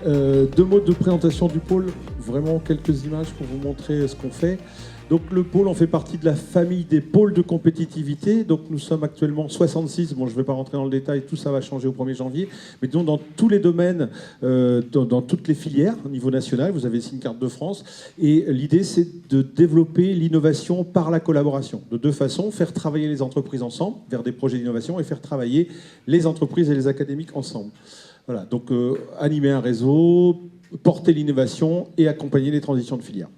Deux mots de présentation du pôle, vraiment quelques images pour vous montrer ce qu'on fait. Donc le pôle, on fait partie de la famille des pôles de compétitivité. Donc nous sommes actuellement 66. Bon, je ne vais pas rentrer dans le détail, tout ça va changer au 1er janvier. Mais disons dans tous les domaines, dans toutes les filières au niveau national, vous avez ici une carte de France. Et l'idée, c'est de développer l'innovation par la collaboration. De deux façons, faire travailler les entreprises ensemble vers des projets d'innovation et faire travailler les entreprises et les académiques ensemble. Voilà, donc animer un réseau, porter l'innovation et accompagner les transitions de filière.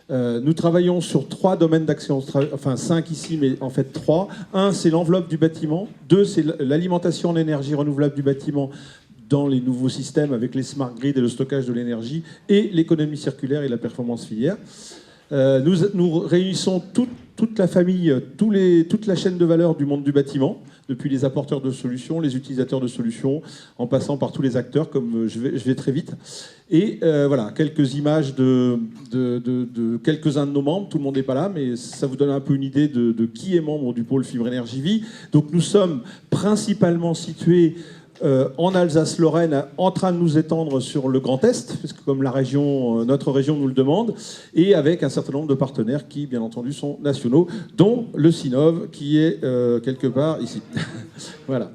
Nous travaillons sur 3 domaines d'action, enfin 5 ici, mais en fait 3. 1, c'est l'enveloppe du bâtiment. 2, c'est l'alimentation en énergie renouvelable du bâtiment dans les nouveaux systèmes avec les smart grids et le stockage de l'énergie, et l'économie circulaire et la performance filière. Nous réunissons toute la famille, toute la chaîne de valeur du monde du bâtiment, depuis les apporteurs de solutions, les utilisateurs de solutions, en passant par tous les acteurs, comme je vais très vite. Et voilà, quelques images de quelques-uns de nos membres. Tout le monde n'est pas là, mais ça vous donne un peu une idée de qui est membre du pôle Fibre Énergie Vie. Donc nous sommes principalement situés en Alsace-Lorraine, en train de nous étendre sur le Grand Est, puisque comme notre région nous le demande, et avec un certain nombre de partenaires qui, bien entendu, sont nationaux, dont le Sinov, qui est quelque part ici. Voilà,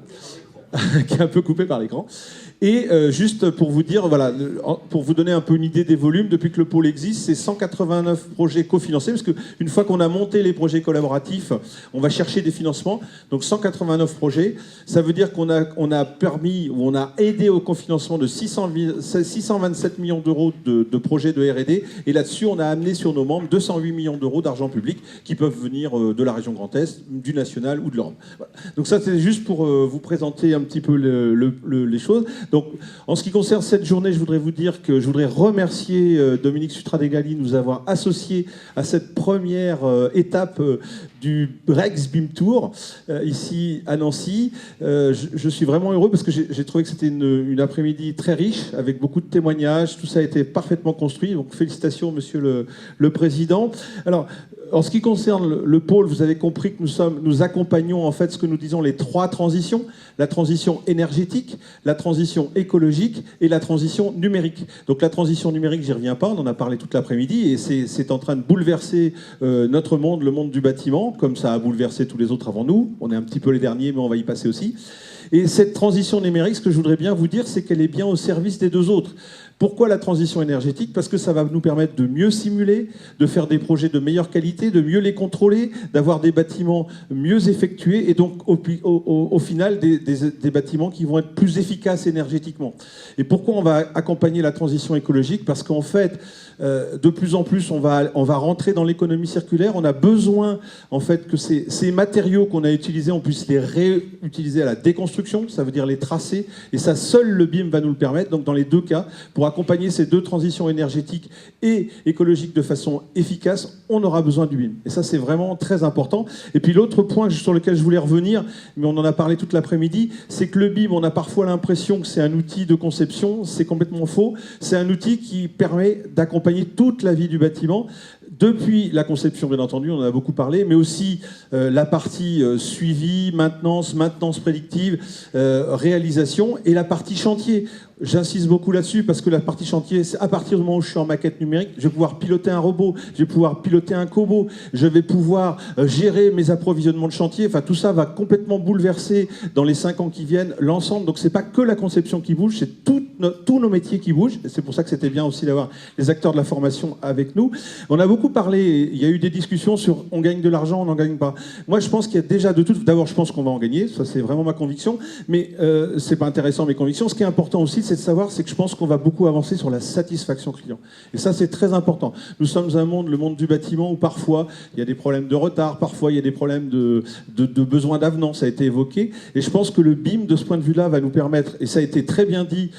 qui est un peu coupé par l'écran. Et juste pour vous dire, voilà, pour vous donner un peu une idée des volumes, depuis que le pôle existe, c'est 189 projets cofinancés, parce qu'une fois qu'on a monté les projets collaboratifs, on va chercher des financements. Donc 189 projets, ça veut dire qu'on a permis, ou on a aidé au cofinancement de 627 millions d'euros de projets de R&D, et là-dessus, on a amené sur nos membres 208 millions d'euros d'argent public qui peuvent venir de la région Grand Est, du national ou de l'Europe. Voilà. Donc ça, c'est juste pour vous présenter un petit peu les choses. Donc, en ce qui concerne cette journée, je voudrais vous dire que je voudrais remercier Dominique Sutradegali de nous avoir associés à cette première étape du Rex BIM Tour, ici à Nancy. Je suis vraiment heureux parce que j'ai trouvé que c'était une après-midi très riche, avec beaucoup de témoignages. Tout ça a été parfaitement construit. Donc, félicitations, monsieur le Président. Alors, en ce qui concerne le pôle, vous avez compris que nous accompagnons en fait ce que nous disons les 3 transitions: la transition énergétique, la transition écologique et la transition numérique. Donc la transition numérique, j'y reviens pas, on en a parlé toute l'après-midi, et c'est en train de bouleverser notre monde, le monde du bâtiment, comme ça a bouleversé tous les autres avant nous. On est un petit peu les derniers, mais on va y passer aussi. Et cette transition numérique, ce que je voudrais bien vous dire, c'est qu'elle est bien au service des 2 autres. Pourquoi la transition énergétique? Parce que ça va nous permettre de mieux simuler, de faire des projets de meilleure qualité, de mieux les contrôler, d'avoir des bâtiments mieux effectués, et donc au final des bâtiments qui vont être plus efficaces énergétiquement. Et pourquoi on va accompagner la transition écologique? Parce qu'en fait, de plus en plus, on va rentrer dans l'économie circulaire. On a besoin en fait que ces matériaux qu'on a utilisés, on puisse les réutiliser à la déconstruction, ça veut dire les tracer, et ça, seul le BIM va nous le permettre. Donc dans les 2 cas, pour accompagner ces 2 transitions énergétiques et écologiques de façon efficace, on aura besoin du BIM. Et ça, c'est vraiment très important. Et puis l'autre point sur lequel je voulais revenir, mais on en a parlé toute l'après-midi, c'est que le BIM, on a parfois l'impression que c'est un outil de conception. C'est complètement faux. C'est un outil qui permet d'accompagner toute la vie du bâtiment, depuis la conception, bien entendu, on en a beaucoup parlé, mais aussi la partie suivi, maintenance prédictive, réalisation, et la partie chantier. J'insiste beaucoup là-dessus parce que la partie chantier, c'est à partir du moment où je suis en maquette numérique, je vais pouvoir piloter un robot, je vais pouvoir piloter un cobo, je vais pouvoir gérer mes approvisionnements de chantier. Enfin, tout ça va complètement bouleverser dans les 5 ans qui viennent l'ensemble. Donc, c'est pas que la conception qui bouge, c'est tous nos métiers qui bougent. C'est pour ça que c'était bien aussi d'avoir les acteurs de la formation avec nous. On a beaucoup parlé, il y a eu des discussions sur on gagne de l'argent, on n'en gagne pas. Moi, je pense qu'il y a déjà de tout. D'abord, je pense qu'on va en gagner, ça c'est vraiment ma conviction, mais c'est pas intéressant mes convictions. Ce qui est important aussi, c'est de savoir, c'est que je pense qu'on va beaucoup avancer sur la satisfaction client. Et ça, c'est très important. Nous sommes un monde, le monde du bâtiment, où parfois il y a des problèmes de retard, parfois il y a des problèmes de besoin d'avenant, ça a été évoqué. Et je pense que le BIM, de ce point de vue-là, va nous permettre, et ça a été très bien dit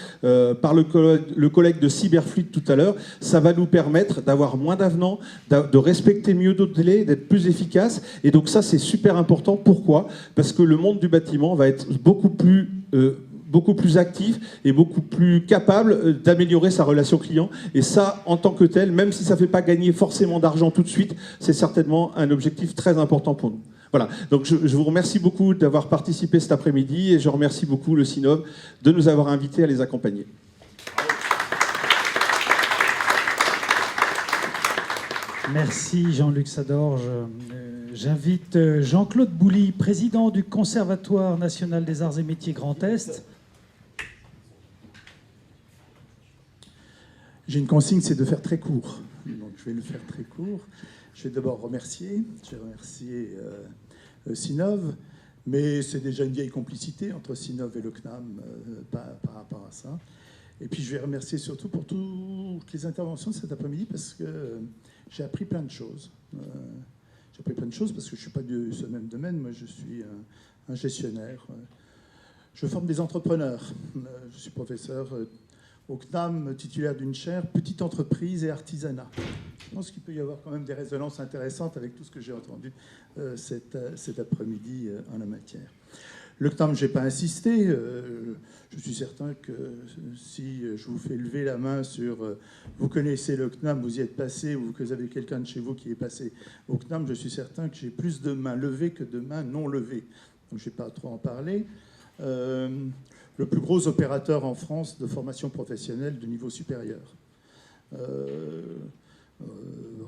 par le collègue de Cyberfluid tout à l'heure, ça va nous permettre d'avoir moins d'avenants, de respecter mieux d'autres délais, d'être plus efficace. Et donc ça, c'est super important. Pourquoi? Parce que le monde du bâtiment va être beaucoup plus actif et beaucoup plus capable d'améliorer sa relation client. Et ça, en tant que tel, même si ça ne fait pas gagner forcément d'argent tout de suite, c'est certainement un objectif très important pour nous. Voilà, donc je vous remercie beaucoup d'avoir participé cet après-midi, et je remercie beaucoup le Sinov de nous avoir invités à les accompagner. Merci Jean-Luc Sadorge. J'invite Jean-Claude Bouly, président du Conservatoire national des arts et métiers Grand Est. J'ai une consigne, c'est de faire très court. Donc je vais le faire très court. Je vais d'abord remercier. Je vais remercier Sinov, mais c'est déjà une vieille complicité entre Sinov et le CNAM par rapport à ça. Et puis je vais remercier surtout pour toutes les interventions de cet après-midi parce que j'ai appris plein de choses. J'ai appris plein de choses parce que je ne suis pas de ce même domaine. Moi, je suis un gestionnaire. Je forme des entrepreneurs. Je suis professeur au CNAM, titulaire d'une chaire petite entreprise et artisanat. Je pense qu'il peut y avoir quand même des résonances intéressantes avec tout ce que j'ai entendu cet après-midi en la matière. Le CNAM, je n'ai pas insisté. Je suis certain que si je vous fais lever la main sur vous connaissez le CNAM, vous y êtes passé, ou que vous avez quelqu'un de chez vous qui est passé au CNAM, je suis certain que j'ai plus de mains levées que de mains non levées. Donc je ne vais pas trop en parler. Le plus gros opérateur en France de formation professionnelle de niveau supérieur,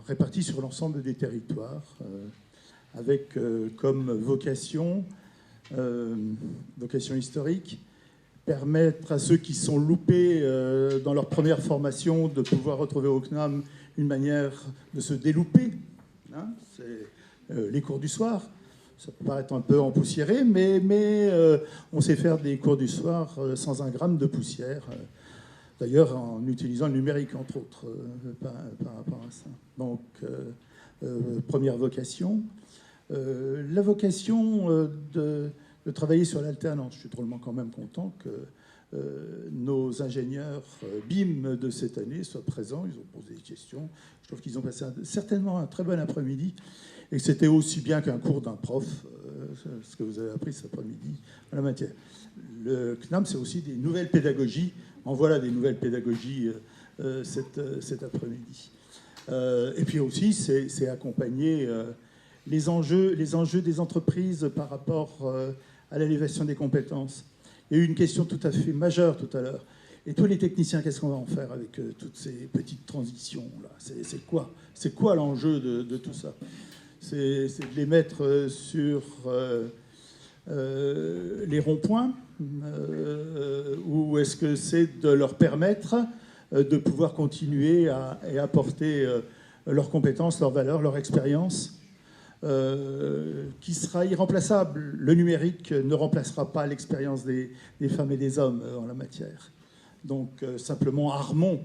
réparti sur l'ensemble des territoires, avec comme vocation historique, permettre à ceux qui sont loupés dans leur première formation de pouvoir retrouver au CNAM une manière de se délouper. Hein, c'est les cours du soir. Ça peut paraître un peu empoussiéré, mais on sait faire des cours du soir sans un gramme de poussière. D'ailleurs, en utilisant le numérique, entre autres, par rapport à ça. Donc, première vocation. La vocation de travailler sur l'alternance. Je suis drôlement quand même content que nos ingénieurs BIM de cette année soient présents. Ils ont posé des questions. Je trouve qu'ils ont passé certainement un très bon après-midi et que c'était aussi bien qu'un cours d'un prof, ce que vous avez appris cet après-midi en la matière. Le CNAM, c'est aussi des nouvelles pédagogies. En voilà des nouvelles pédagogies cet après-midi. Et puis aussi, c'est accompagner les enjeux des entreprises par rapport à l'élévation des compétences. Il y a eu une question tout à fait majeure tout à l'heure. Et tous les techniciens, qu'est-ce qu'on va en faire avec toutes ces petites transitions-là? C'est quoi l'enjeu de tout ça? C'est de les mettre sur les ronds-points ou est-ce que c'est de leur permettre de pouvoir continuer à apporter leurs compétences, leurs valeurs, leur expérience qui sera irremplaçable. Le numérique ne remplacera pas l'expérience des femmes et des hommes en la matière. Donc simplement armons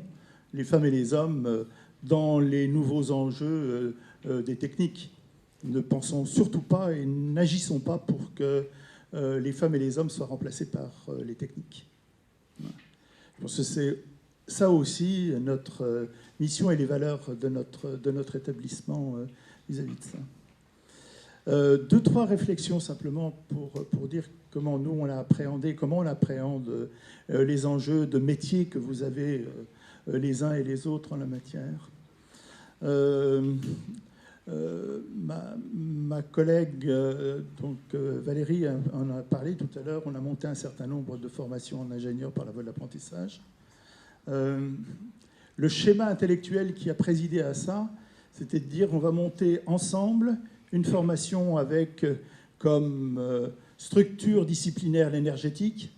les femmes et les hommes dans les nouveaux enjeux des techniques. Ne pensons surtout pas et n'agissons pas pour que les femmes et les hommes soient remplacés par les techniques. Voilà. Je pense que c'est ça aussi notre mission et les valeurs de notre établissement vis-à-vis de ça. Deux, trois réflexions simplement pour dire comment nous on l'a appréhendé, comment on appréhende les enjeux de métier que vous avez les uns et les autres en la matière. Ma collègue Valérie en a parlé tout à l'heure. On a monté un certain nombre de formations en ingénieur par la voie de l'apprentissage. Le schéma intellectuel qui a présidé à ça, c'était de dire on va monter ensemble une formation avec comme structure disciplinaire l'énergétique,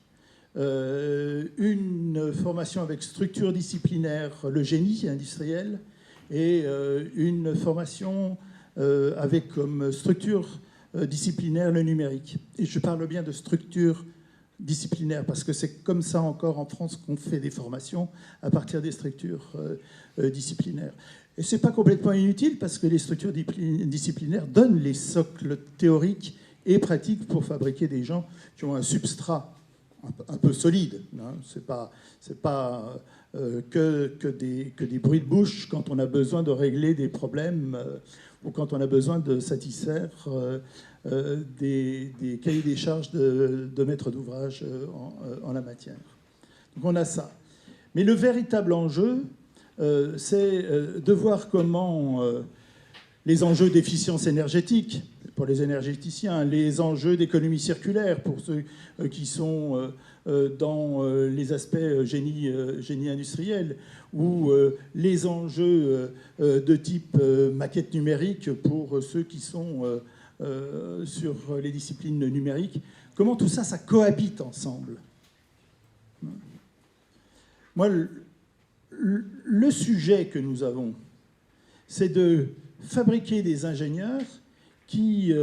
une formation avec structure disciplinaire le génie industriel, et une formation avec comme structure disciplinaire le numérique. Et je parle bien de structure disciplinaire parce que c'est comme ça encore en France qu'on fait des formations à partir des structures disciplinaires. Et ce n'est pas complètement inutile parce que les structures disciplinaires donnent les socles théoriques et pratiques pour fabriquer des gens qui ont un substrat un peu solide. Hein. C'est pas que des bruits de bouche quand on a besoin de régler des problèmes ou quand on a besoin de satisfaire des cahiers des charges de maître d'ouvrage en la matière. Donc on a ça. Mais le véritable enjeu, c'est de voir comment les enjeux d'efficience énergétique, pour les énergéticiens, les enjeux d'économie circulaire pour ceux qui sont dans les aspects génie industriel, ou les enjeux de type maquette numérique pour ceux qui sont sur les disciplines numériques. Comment tout ça, ça cohabite ensemble? Moi, le sujet que nous avons, c'est de fabriquer des ingénieurs qui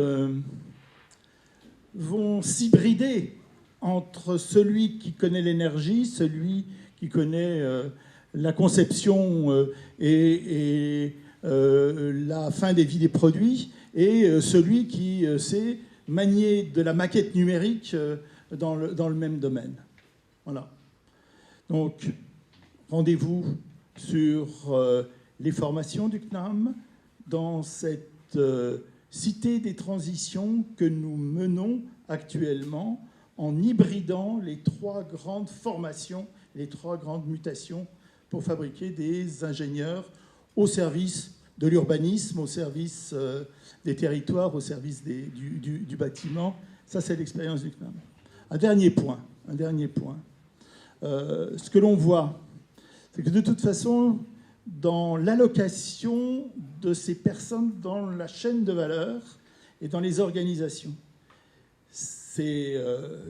vont s'hybrider entre celui qui connaît l'énergie, celui qui connaît la conception et la fin des vies des produits, et celui qui sait manier de la maquette numérique dans le même domaine. Voilà. Donc, rendez-vous sur les formations du CNAM dans cette cité des transitions que nous menons actuellement en hybridant les 3 grandes formations, les 3 grandes mutations pour fabriquer des ingénieurs au service de l'urbanisme, au service des territoires, au service du bâtiment. Ça, c'est l'expérience du CNAM. Un dernier point. Ce que l'on voit, c'est que de toute façon, dans l'allocation de ces personnes dans la chaîne de valeur et dans les organisations, ces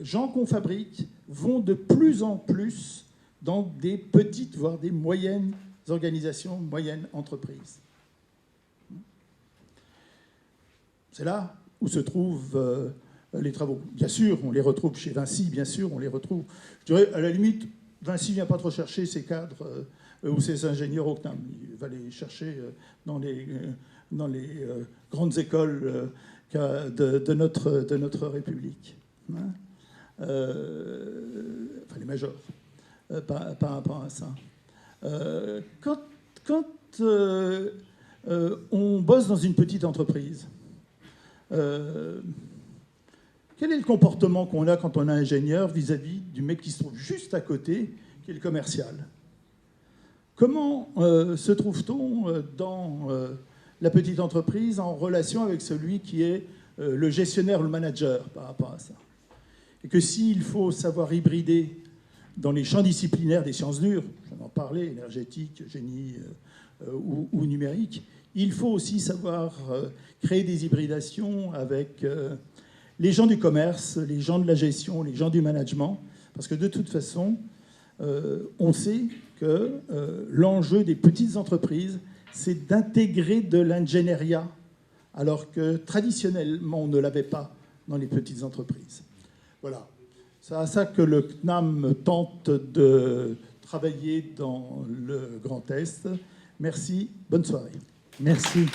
gens qu'on fabrique vont de plus en plus dans des petites, voire des moyennes organisations, moyennes entreprises. C'est là où se trouvent les travaux. Bien sûr, on les retrouve chez Vinci, bien sûr, on les retrouve. Je dirais, à la limite, Vinci ne vient pas trop chercher ses cadres ou ses ingénieurs au CNAM. Il va les chercher dans les grandes écoles de notre République. Enfin, les majors, par rapport à ça. Quand on bosse dans une petite entreprise, quel est le comportement qu'on a quand on est ingénieur vis-à-vis du mec qui se trouve juste à côté, qui est le commercial? Comment se trouve-t-on dans la petite entreprise en relation avec celui qui est le gestionnaire, le manager par rapport à ça? Et que s'il faut savoir hybrider dans les champs disciplinaires des sciences dures, j'en parlais, énergétique, génie ou numérique, il faut aussi savoir créer des hybridations avec les gens du commerce, les gens de la gestion, les gens du management, parce que de toute façon, on sait que l'enjeu des petites entreprises, c'est d'intégrer de l'ingénieria, alors que traditionnellement, on ne l'avait pas dans les petites entreprises. Voilà. C'est à ça que le CNAM tente de travailler dans le Grand Est. Merci, bonne soirée. Merci.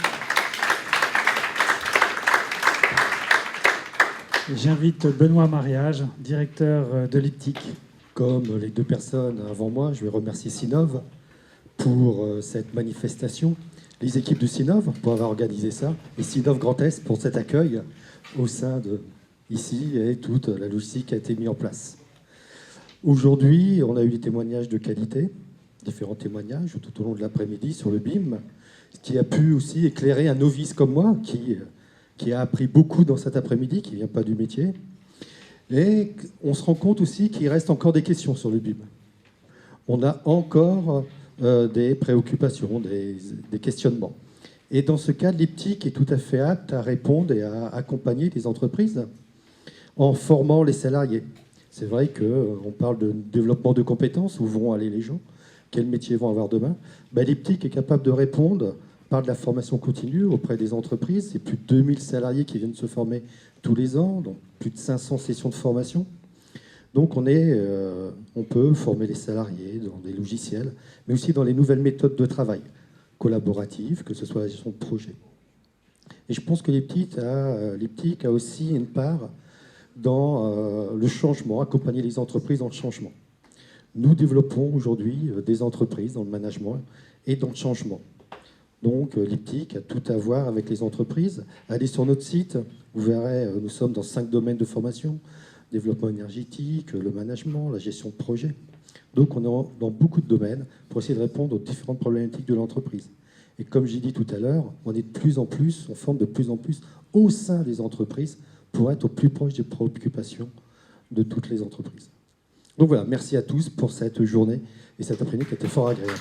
J'invite Benoît Mariage, directeur de l'IPTIC. Comme les 2 personnes avant moi, je vais remercier Sinov pour cette manifestation, les équipes de Sinov pour avoir organisé ça, et Sinov Grand Est pour cet accueil au sein de ici et toute la logistique qui a été mise en place. Aujourd'hui, on a eu des témoignages de qualité, différents témoignages tout au long de l'après-midi sur le BIM, ce qui a pu aussi éclairer un novice comme moi qui a appris beaucoup dans cet après-midi, qui ne vient pas du métier. Et on se rend compte aussi qu'il reste encore des questions sur le BIM. On a encore des préoccupations, des questionnements. Et dans ce cas, l'IPTIC est tout à fait apte à répondre et à accompagner les entreprises en formant les salariés. C'est vrai qu'on parle de développement de compétences, où vont aller les gens, quels métiers vont avoir demain. L'IPTIC est capable de répondre par de la formation continue auprès des entreprises. C'est plus de 2000 salariés qui viennent se former tous les ans, donc plus de 500 sessions de formation. Donc on peut former les salariés dans des logiciels, mais aussi dans les nouvelles méthodes de travail collaboratives, que ce soit la gestion de projet. Et je pense que l'IPTIC a aussi une part dans le changement, accompagner les entreprises dans le changement. Nous développons aujourd'hui des entreprises dans le management et dans le changement. Donc l'IPTIC a tout à voir avec les entreprises. Allez sur notre site, vous verrez, nous sommes dans 5 domaines de formation: développement énergétique, le management, la gestion de projet. Donc on est dans beaucoup de domaines pour essayer de répondre aux différentes problématiques de l'entreprise. Et comme j'ai dit tout à l'heure, on forme de plus en plus au sein des entreprises pour être au plus proche des préoccupations de toutes les entreprises. Donc voilà, merci à tous pour cette journée et cet après-midi qui était fort agréable.